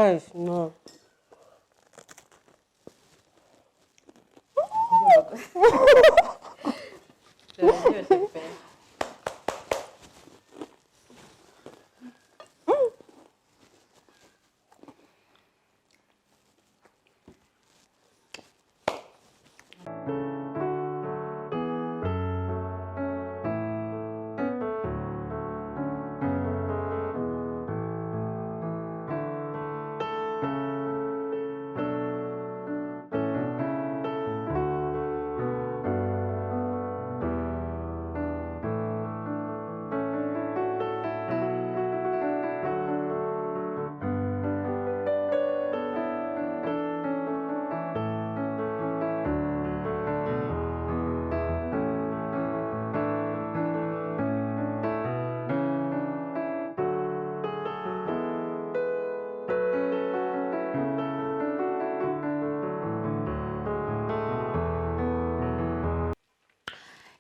guys, no.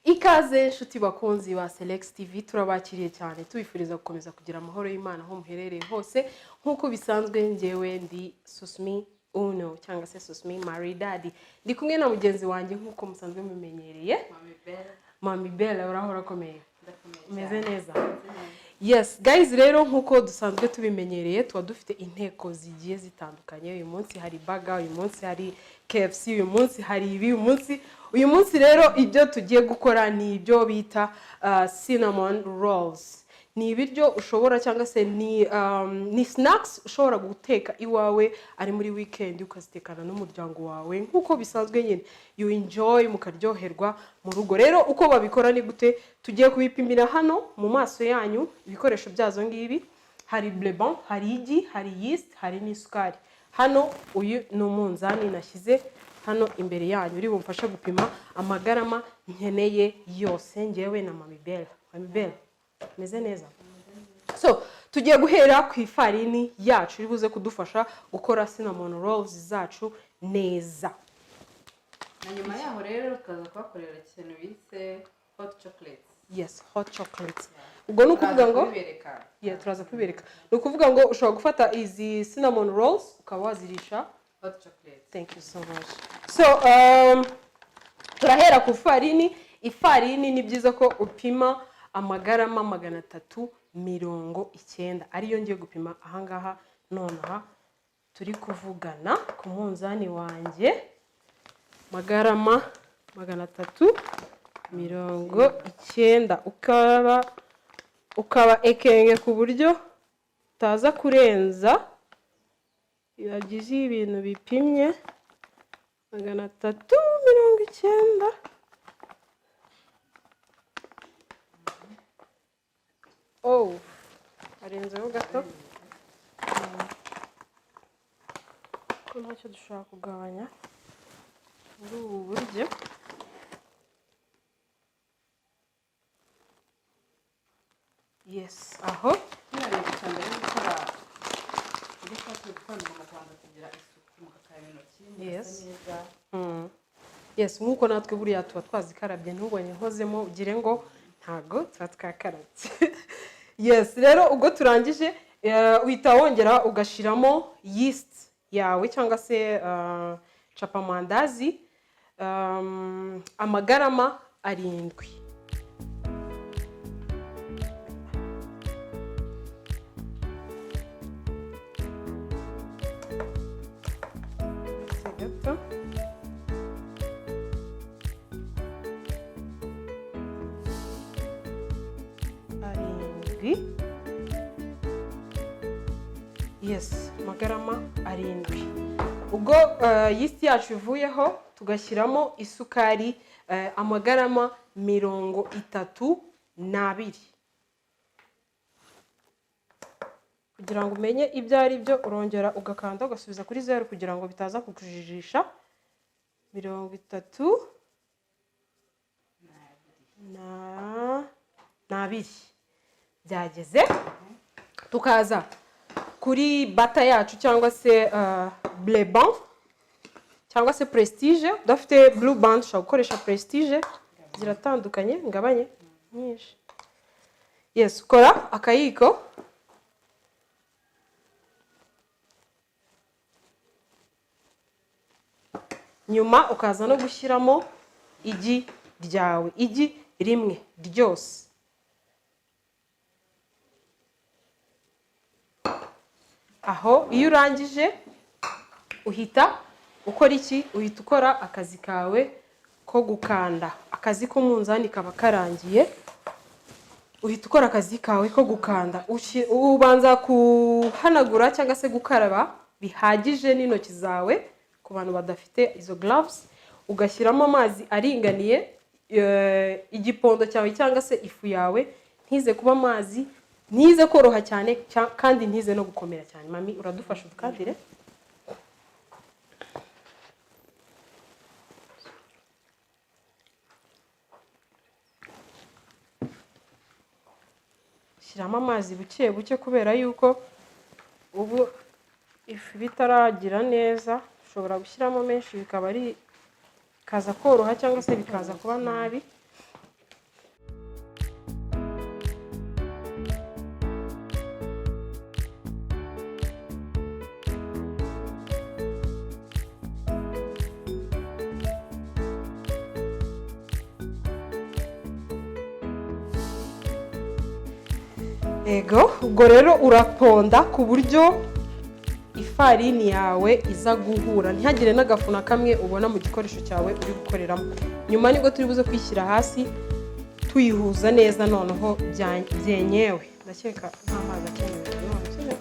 Ikaze nshuti bakunzi ba Select TV turabakiriye cyane tubifuriza gukomeza kugira amahoro y'Imana aho muherereye hose nkuko bisanzwe ngewe ndi Susmi Uno cyangwa se Susmi Maridadi ndi kumwe na mugenzi wanjye nkuko musanzwe mumenyereye Mami Bella urahora komeye meze neza. Yes guys, rero nkuko dusanzwe tubimenyereye tuba dufite inteko zigiye zitandukanye. Uyu munsi hari burger, uyu munsi hari KFC, uyu munsi hari ibi, uyu munsi rero ibyo tugiye gukora ni ibyo bita cinnamon rolls. Ni ibiryo ushobora cyangwa se ni snacks ushobora guteka iwawe ari muri weekend ukazitekana n'umuryango wawe nkuko bisanzwe nyine you enjoy mukaryoherwa mu rugo. Rero uko babikora ni gute tugiye kubipimira hano mu maso yanyu. Ibikoresho byazo ngibi hari blebon, hari igi, hari yeast, hari n'isukari. Hano uyu ni umunzani nashyize hano imbere yanyu uri bumfasha gupima amagarama nkeneye yose ngewe na Mami Bella. Mami Bella meze neza. So tugiye guhera ku ifarini yacu iribuze kudufasha gukora cinnamon rolls zacu neza. Na nyuma yaho rero tukaza kubakorera ikintu bise hot chocolate. Yes, hot chocolate. Ubwo ni ukuvuga ngo turaza kubibereka. Ni ukuvuga ngo ushobora gufata izi cinnamon rolls ukaba wazirisha hot chocolate. Thank you so much. So turahera ku farini. Ifarini ni byiza ko upima amagarama 390 ariyo ngiye gupima ahangaha nonaha turi kuvugana ku munzani wanjye. Magarama 390 ukaba ekenge ku buryo utaza kurenza yagize ibintu bipimye 390. Oh, arenzeho gato. Ko ntacyo dushaka kugabanya muri ubu buryo. Yes, aho Nari cyane gukora igishaka gukora mu Rwanda kugira isuku mu kakayintoki neza. Yes, nkuko natwe buriya tuba twazikarabye ntubonye nkozemo ugire ngo ntago twatwakarabye. Yes, rero ubwo turangije uhita wongera ugashiramo yeast yawe cyangwa se chapamandazi amagarama 7. Yes, magarama 7. Ubwo yeast yacu ivuyeho tugashyiramo isukari amagarama 32. Kugira ngo umenye ibyo ari byo urongera ugakanda ugasubiza kuri 0 kugira ngo bitaza kukujijisha. 32 byageze. Tukaza kuri bata yacu cyangwa se blebon cyangwa se prestige. Dafite blue band ushobora gukoresha prestige ziratandukanye ngabanye nyinshi. Yes, ukora akayiko nyuma ukaza no gushyiramo igi ryawe, igi rimwe ryose. Aho iyo urangije uhita ukora iki? Uhita ukora akazi kawe ko gukanda. Akazi k'umunzani kaba karangiye, uhita ukora akazi kawe ko gukanda. Ubanza kuhanagura cyangwa se gukaraba bihagije n'intoki zawe ku bantu badafite izo gloves, ugashyiramo amazi aringaniye. Igipondo cyawe cyangwa se ifu yawe ntize kuba amazi, ntize koroha cyane kandi ntize no gukomera cyane. Mami uradufasha udukandire. Shyiramo amazi buke buke kubera yuko ubu ifu bitaragira neza, ushobora gushyiramo menshi bikaza koroha cyangwa se bikaza kuba nabi. Ego, ubwo rero uraponda ku buryo ifarini yawe iza guhura, ntihagire n'agafu na kamwe ubona mu gikoresho cyawe uri gukoreramo. Nyuma nibwo turi buze kwishyira hasi tuyihuza neza, noneho byenyewe. Ndakeka nta mazi akenewe none sibyo?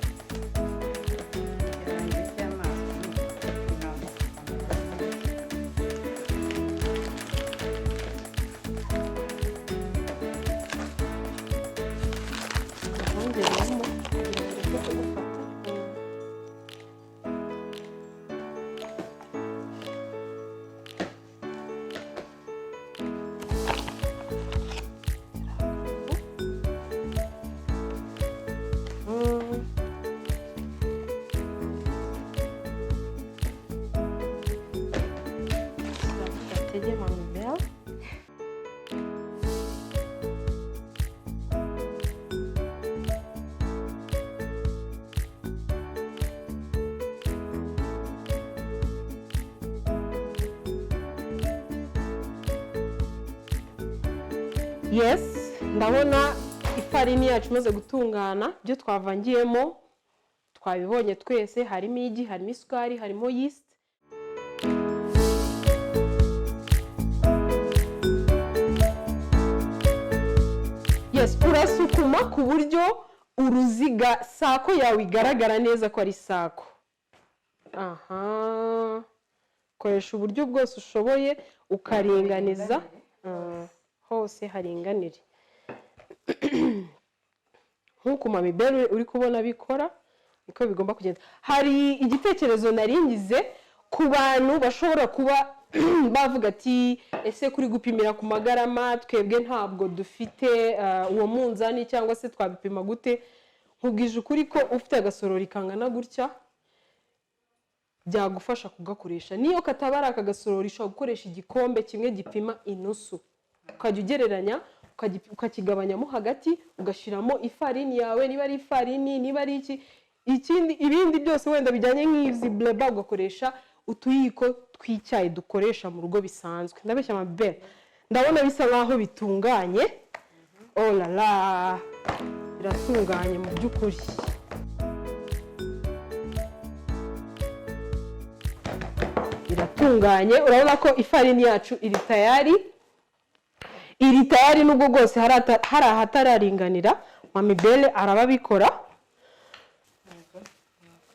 Yes, ndabona ifarini yacu imaze gutungana. Ibyo twavangiyemo twabibonye twese, harimo igi, harimo isukari, harimo yeast. Yes, urasukuma ku buryo uruziga sako yawe igaragara neza ko ari sako. Aha, koresha uburyo bwose ushoboye ukaringaniza hose haringanire. Nkuko mamibere uri kubona bikora niko bigomba kugenda. Hari igitekerezo naringize ku bantu bashobora kuba bavuga ati ese kuri gupimira ku magarama twebwe ntabwo dufite uwo munzani cyangwa se twabipima gute. Nkubwije ukuri ko ufite agasorori kangana gutya byagufasha kugakoresha. Niyo katabara akagasorori ushobora gukoresha igikombe kimwe gipima inusu, ukajya ugereranya ukakigabanyamo hagati, ugashyiramo ifarini yawe, niba ari ifarini, niba ari ikindi ibindi byose wenda bijyanye nk'izi bleba, ugakoresha utuyiko tw'icyayi dukoresha mu rugo bisanzwe. Ndabeshya amabere, ndabona bisa nkaho bitunganye. Oh la la, biratunganye mu by'ukuri. Biratunganye, urabona ko ifarini yacu iri tayari nubwo rwose hari ahatararinganira. Mamibere arababikora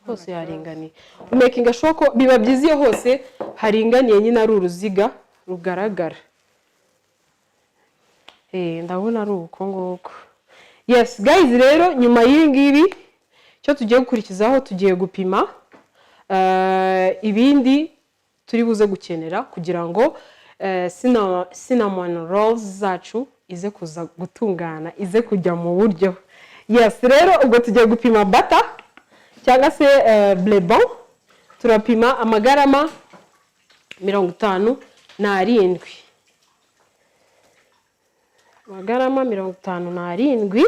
hose yaringaniye. Making sure ko biba byiziye hose haringaniye, nyine ari uruziga rugaragara. Ndabona ari uko nguko. Yes guys, rero nyuma y'ingibi cyo tugiye gukurikizaho, tugiye gupima ibindi turi buze gukenera kugira ngo cinnamon rolls zacu ize kuza gutungana, ize kujya mu buryo. Yes, rero ubwo tugiye gupima butter cyangwa se blebon. Turapima amagarama 57. Amagarama 57.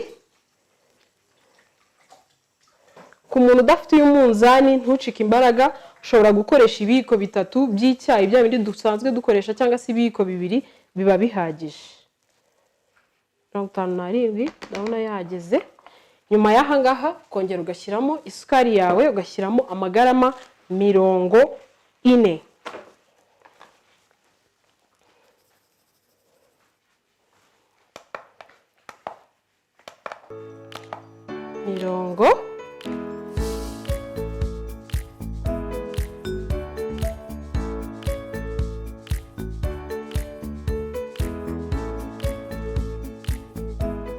Ku muntu udafite uyu munzani ntucike imbaraga, ushobora gukoresha ibiyiko 3 by'icyayi bya bindi dusanzwe dukoresha cyangwa se ibiyiko 2 biba bihagije. 57 ndabona yahageze. Nyuma y'aha ngaha kongera ugashyiramo isukari yawe, ugashyiramo amagarama 40.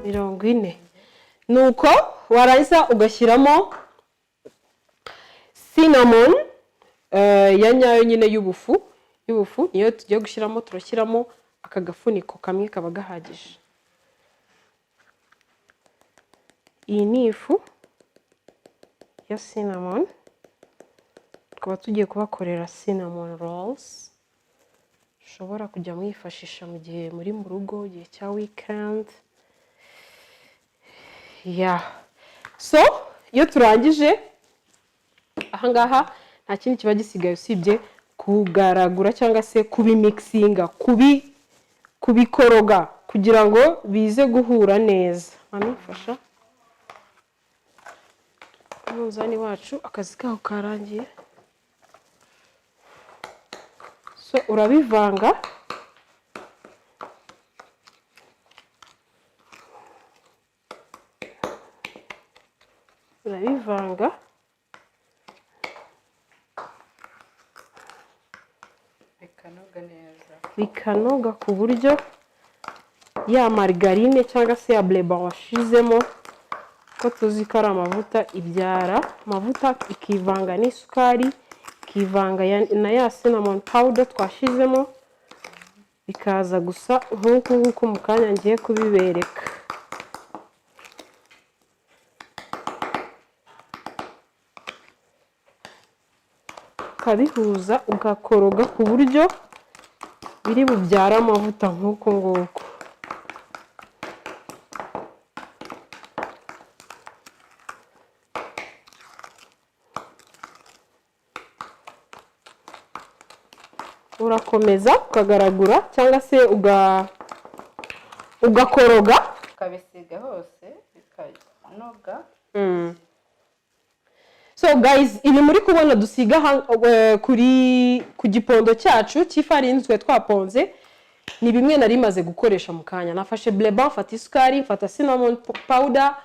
mirongo ine. Nuko warangiza ugashyiramo cinnamon ya nyayo nyine y'ubufu niyo tugiye gushyiramo. Turashyiramo aka gafuniko kamwe kaba gahagije. Iyi ni ifu ya cinnamon, tukaba tugiye kubakorera cinnamon rolls. Ushobora kujya mwifashisha mu gihe muri mu rugo, igihe cya weekend. So iyo turangije ahangaha nta kindi kiba gisigaye usibye kugaragura cyangwa se kubimixinga, kubikoroga kugira ngo bize guhura neza. Amifasha umunzani wacu akazi kaho karangiye. So urabivanga, bikanoga ku buryo ya margarine cyangwa se ya blé blanc washizemo, ko tuzi ko ari amavuta ibyara, amavuta ikivanga n'isukari, ikivanga na ya cinnamon powder twashizemo, bikaza gusa nk'uko mu kanya ngiye kubibereka. Ukabihuza ugakoroga ku buryo biri bubyara amavuta nk'uko nguko. Urakomeza ukagaragura cyangwa se ugakoroga, ukabisiga hose bikanoga. So guys, ibi muri kubona dusiga ku gipondo cyacu cy'ifarini twe twaponze ni bimwe nari maze gukoresha mu kanya. Nafashe blé blanc, mfata isukari, mfata cinnamon powder,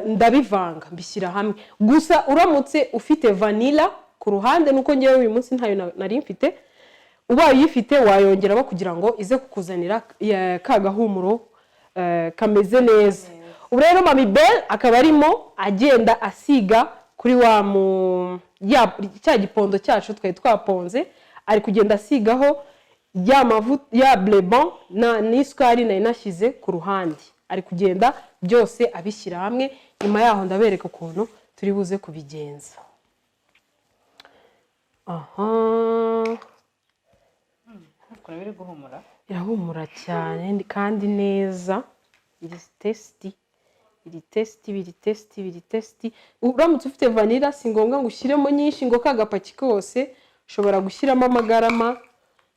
ndabivanga mbishyira hamwe. Gusa uramutse ufite vanilla ku ruhande, nuko ngewe uyu munsi ntayo nari mfite, ubaye uyifite wayongeramo kugira ngo ize kukuzanira ka gahumuro kameze neza. Ubu rero Mami Belle akaba arimo agenda asiga kuri cya gipondo cyacu twe twaponze, ari kugenda asigaho ya blé blanc n'isukari nari nashyize ku ruhande, ari kugenda byose abishyira hamwe. Nyuma yaho ndabereka ukuntu turi buze kubigenza. Biri guhumura, irahumura cyane kandi neza. Biri testi. Uramutse ufite vanilla si ngombwa ngo ushyiremo nyinshi ngo kagapaki kose, ushobora gushyiramo amagarama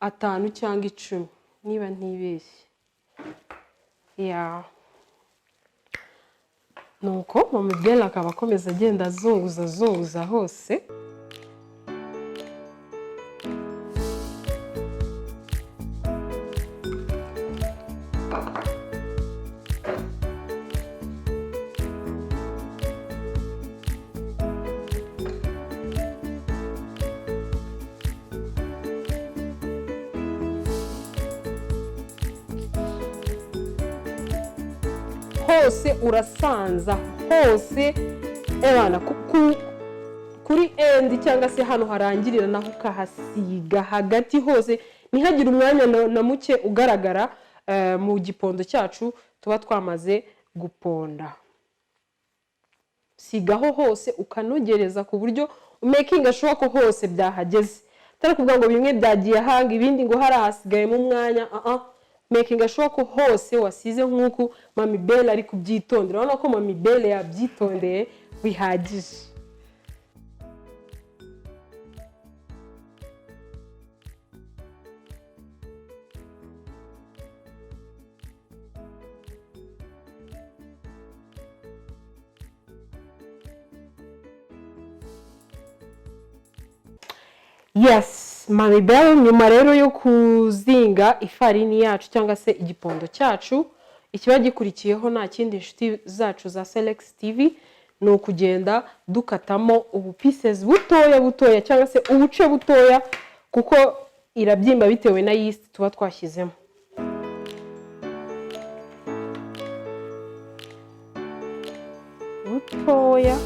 5 cyangwa 10 niba ntibeshye. Nuko Mami Belle akaba akomeza agenda azunguza hose. Hose urasanza hose ebana kuri end cyangwa se hano harangirira naho ukahasiga hagati hose, ntihagire umwanya na muke ugaragara mu gipondo cyacu tuba twamaze guponda. Sigaho hose ukanogereza ku buryo umakinga sure ko hose byahageze, atari kuvuga ngo bimwe byagiye hanga ibindi ngo hari hasigaye mu mwanya. Making sure ko hose wasize nk'uko Mami Belle ari kubyitondera. Urabona ko Mami Belle yabyitondeye bihagije. Yes, Mami Bell, nyuma rero yo kuzinga ifarini yacu cyangwa se igipondo cyacu, ikiba gikurikiyeho nta kindi inshuti zacu za Select TV ni ukugenda dukatamo ubu pieces butoya butoya cyangwa se ubuce butoya kuko irabyimba bitewe na yeast tuba twashyizemo. Butoya.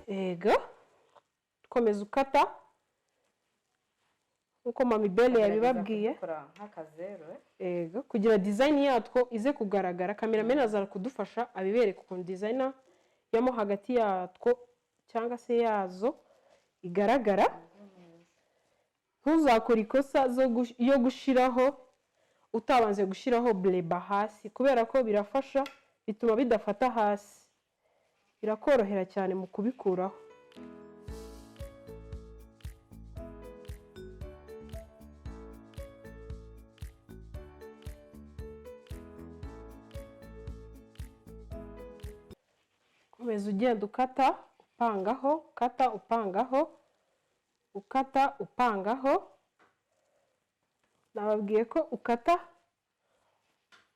Ego. Komeza ukata. Uko Mami Bell yabibabwiye. Ego, kugira design yatwo ize kugaragara, cameraman azara kudufasha abibereka ukuntu designer yamo hagati yatwo cyangwa se yazo igaragara. Ntuzakora ikosa yo gushiraho utabanze gushiraho bleba hasi kubera ko birafasha bituma bidafata hasi. Birakorohera cyane mu kubikuraho. Komeza ugenda ukata upangaho, kata upangaho, ukata upangaho. Nababwiye ko ukata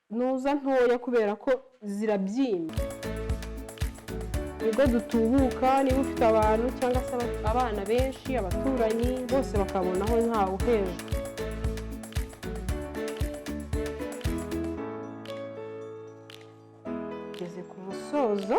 nuza ntoya kubera ko zirabyimba. Ubwo dutubuka niba ufite abantu cyangwa se abana benshi, abaturanyi bose bakabonaho ntawe uheje. Ngeze ku musozo.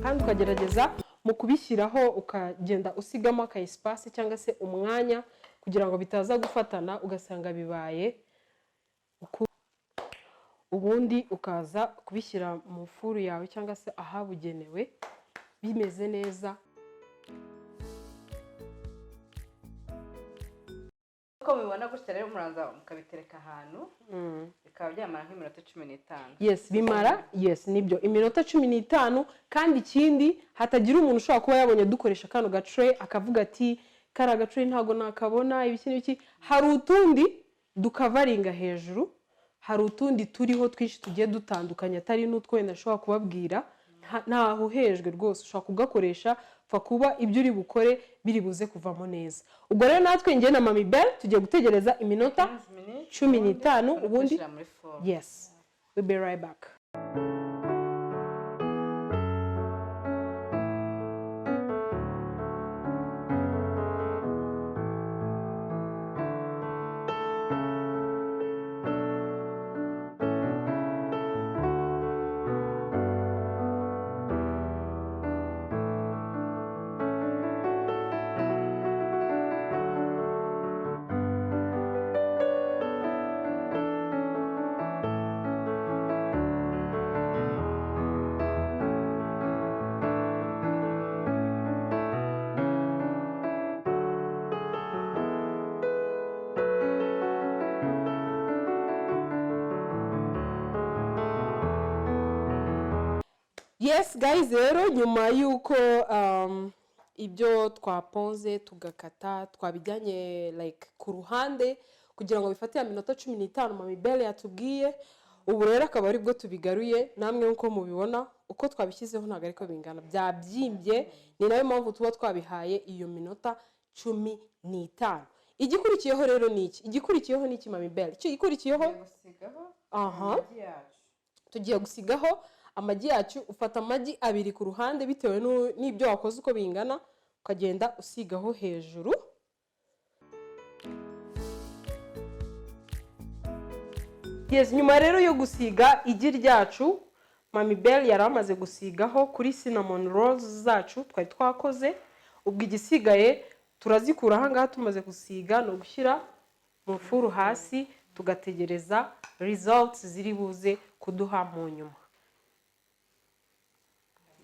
Kandi ukagerageza mu kubishyiraho ukagenda usigamo aka espace cyangwa se umwanya kugira ngo bitaza gufatana ugasanga bibaye ubundi ukaza kubishyira mu furu yawe cyangwa se ahabugenewe bimeze neza. Uko mubibona gutya rero muranza mukabitereka ahantu bikaba byamara nk'iminota 15. Yes, bimara, yes, nibyo iminota 15. Kandi ikindi hatagira umuntu ushobora kuba yabonye dukoresha kano gace akavuga ati kara gace ntago nakabona ibiki n'iki. Hari utundi dukavaringa hejuru, hari utundi turiho twinshi tugiye dutandukanye atari n'utwo wenda ashobora kubabwira. Ntaho hejwe rwose ushobora kugakoresha fa kuba ibyo uri bukore biri buze kuvamo neza. Ubwo rero natwe ngiye na Mami Bell tugiye gutegereza iminota 15 ubundi. Yes, we'll be right back. Yes guys, rero nyuma yuko ibyo twaponze tugakata twabijyanye like ku ruhande kugira ngo bifate ya minota 15 Mami Bell yatubwiye. Ubu rero akaba ari bwo tubigaruye, namwe uko mubibona uko twabishyizeho ntago ariko bingana, byabyimbye. Ni nayo mpamvu tuba twabihaye iyo minota 15. Igikurikiyeho rero ni iki? Igikurikiyeho ni iki Mami Bell? Icyo igikurikiyeho tugiye gusigaho amagi yacu. Ufata amagi 2 ku ruhande bitewe n'ibyo wakoze uko bingana, ukagenda usigaho hejuru. Yes, nyuma rero yo gusiga igi ryacu Mami Bell yari amaze gusigaho kuri cinnamon rolls zacu twari twakoze. Ubwo igisigaye turazikura aha ngaha tumaze gusiga no gushyira mu furu hasi tugategereza results ziri buze kuduha mu nyuma.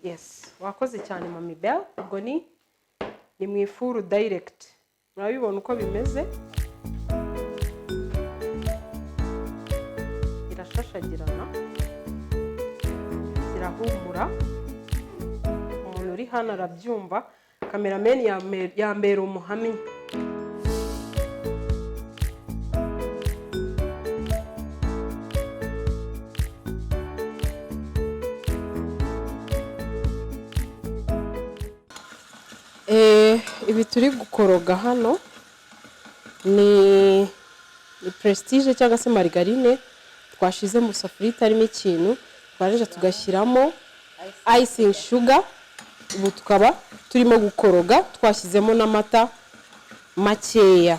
yes wakoze cyane mami bell ubwo ni mu ifuru direct murabibona uko bimeze irashashagirana irahumura umuntu uri hano arabyumva kamerameni yambera umuhamya ibi turi gukoroga hano ni prestige cyangwa se margarine twashize mu safuriya itarimo ikintu twaje tugashyiramo icing sugar ubu tukaba turimo gukoroga twashyizemo n'amata makeya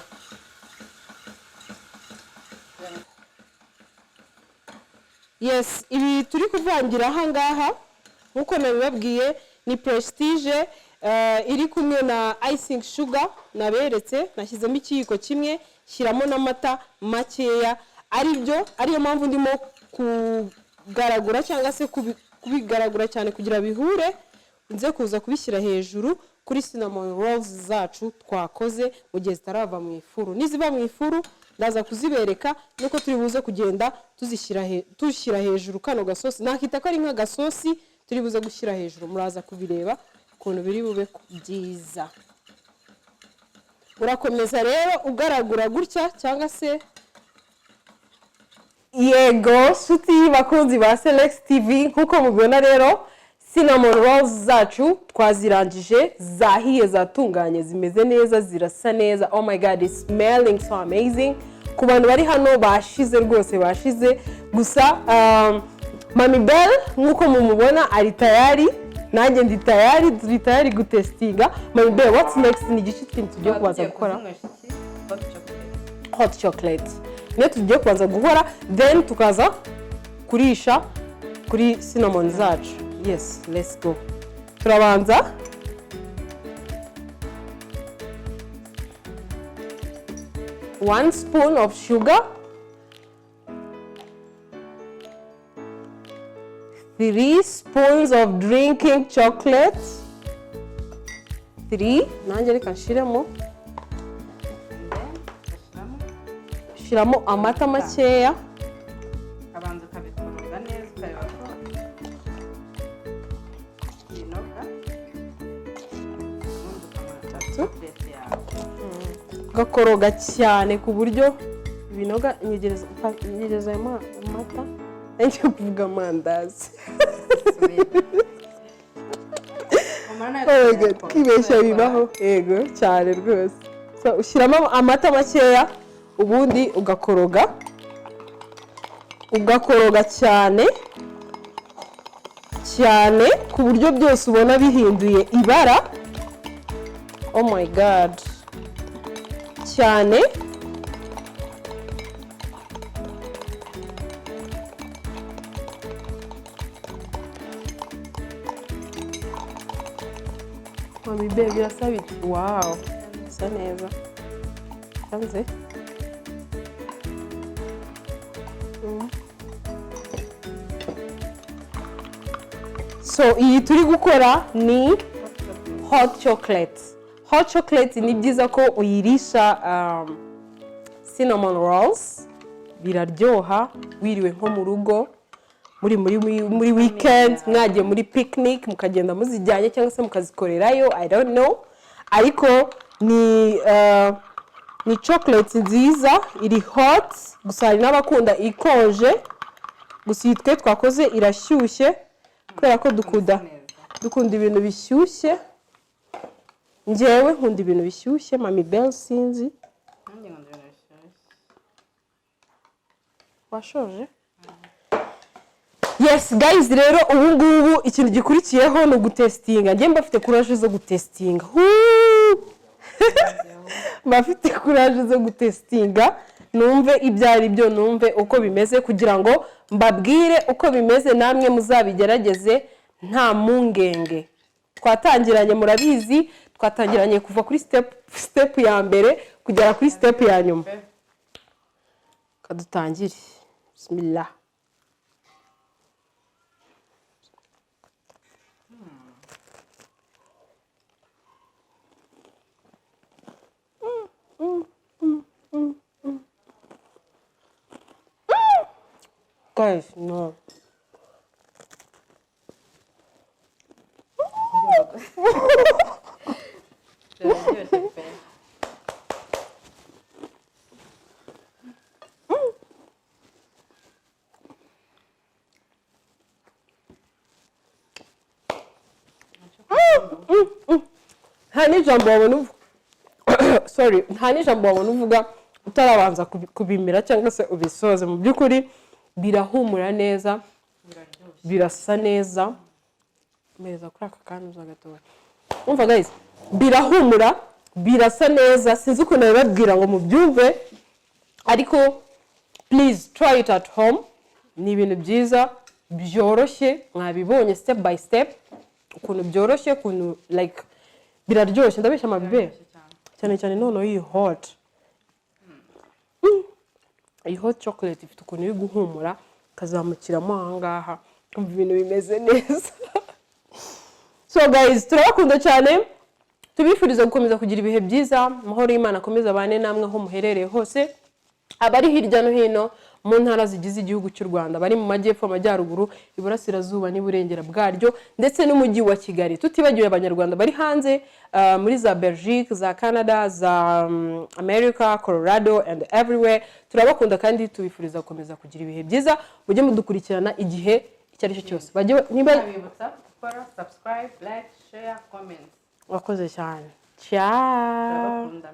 yes ibi turi kuvangira aha ngaha nkuko nabibabwiye ni prestige iri kumwe na icing sugar naberetse nashyizemo ikiyiko kimwe shyiramo n'amata makeya ariyo mpamvu ndimo kugaragura cyangwa se kubigaragura cyane kugira bihure nze kuza kubishyira hejuru kuri cinnamon rolls zacu twakoze mu gihe zitarava mu ifuru niziba mu ifuru ndaza kuzibereka nuko turi buze kugenda tuzishyira hejuru kano gasosi nakita ko ari nk'agasosi turi buze gushyira hejuru muraza kubireba ukuntu biri bube byiza urakomeza rero ugaragura gutya cyangwa se yego shuti bakunzi ba Select TV nkuko mubibona rero cinnamon rolls zacu twazirangije zahiye zatunganye zimeze neza zirasa neza oh my god it's smelling so amazing ku bantu bari hano bashize rwose bashize gusa mami bell nkuko mumubona ari tayari nanjye ndi tayari gutestinga mami bell what's next ni igice kintu tugiye kubanza gukora hot chocolate niyo tugiye kubanza gukora then tukaza kurisha kuri cinnamon zacu yes let's go turabanza one spoon of sugar 3 spoons of drinking chocolate 3 nanjye reka nshiremo shiramo amata makeya abanza ukabikoroga neza ukareba ko binoga ubundi ukamata chocolate yawe gakoroga cyane ku buryo binoga nyegereza amata ngiye kuvuga amandazi kwibeshya bibaho yego cyane rwose ushyiramo amata makeya ubundi ugakoroga cyane ku buryo byose ubona bihinduye ibara oh my god cyane mami baby birasa biti wow bisa neza kanze so iyi turi gukora ni hot chocolate ni byiza ko uyirisha cinnamon rolls biraryoha wiriwe nko mu rugo muri weekend mwagiye muri picnic mukagenda muzijyanye cyangwa se mukazikorerayo I don't know ariko ni chocolate nziza iri hot gusa hari n'abakunda ikonje gusa iyi twe twakoze irashyushye kubera ko dukunda ibintu bishyushye njyewe nkunda ibintu bishyushye mami bell sinzi washoje yes guys rero ubu ngubu ikintu gikurikiyeho ni ugutestinga njye mbafite courage zo gutestinga mbafite courage zo gutestinga numve ibyo ari byo numve uko bimeze kugira ngo mbabwire uko bimeze namwe muzabigerageze nta mungenge twatangiranye murabizi twatangiranye kuva kuri step ya mbere kugera kuri step ya nyuma kadutangire bismillah guys, no. Biraryoshye pe. Nta n'ijambo wabona sorry, nta n'ijambo wabona uvuga utarabanza kubimira cyangwa se ubisoze. Mu by'ukuri birahumura neza, birasa neza. Meza kuri aka kandi uzagatoba. Umva guys, birahumura, birasa neza. Sinzi ukuntu nabibabwira ngo mubyumve, ariko please try it at home. Ni ibintu byiza, byoroshye, mwabibonye step by step. Ukuntu byoroshye, ukuntu like biraryoshye. Ndabeshya amabibe cyane cyane noneho iyi hot. Iyi hot chocolate ifite ukuntu iri guhumura, kazamukiramo aha ngaha. Kumva ibintu bimeze neza. So guys, turabakunda cyane. Tubifuriza gukomeza kugira ibihe byiza. Amahoro y'Imana akomeza abane namwe aho muherereye hose. Abari hirya no hino mu ntara zigize igihugu cy'u Rwanda, bari mu majyepfo, amajyaruguru, iburasirazuba n'iburengera bwaryo, ndetse n'umujyi wa Kigali. Tutibagiwe abanyarwanda bari hanze muri za Belgique, za Canada, za America, Colorado and everywhere. Turabakunda kandi tubifuriza gukomeza kugira ibihe byiza. Mujye mudukurikirana igihe icyo ari cyo cyose. Niba bibutsa gukora subscribe, like, share, comment. Wakoze cyane. Ciao. Turabakunda.